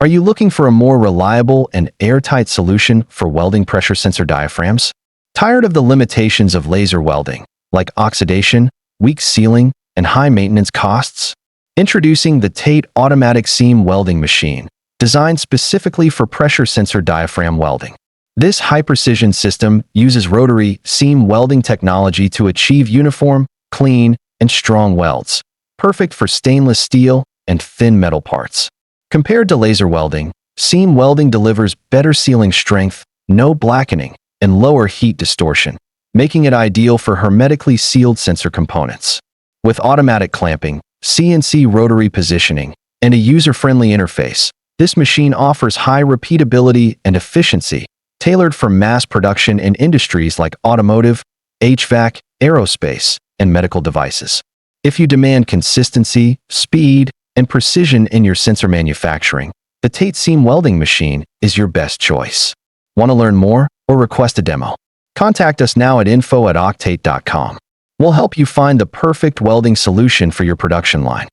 Are you looking for a more reliable and airtight solution for welding pressure sensor diaphragms? Tired of the limitations of laser welding, like oxidation, weak sealing, and high maintenance costs? Introducing the TATE automatic seam welding machine, designed specifically for pressure sensor diaphragm welding. This high-precision system uses rotary seam welding technology to achieve uniform, clean, and strong welds, perfect for stainless steel and thin metal parts. Compared to laser welding, seam welding delivers better sealing strength, no blackening, and lower heat distortion, making it ideal for hermetically sealed sensor components. With automatic clamping, CNC rotary positioning, and a user-friendly interface, this machine offers high repeatability and efficiency, tailored for mass production in industries like automotive, HVAC, aerospace, and medical devices. If you demand consistency, speed, and precision in your sensor manufacturing, the TATE seam welding machine is your best choice. Want to learn more or request a demo? Contact us now at info@octate.com. We'll help you find the perfect welding solution for your production line.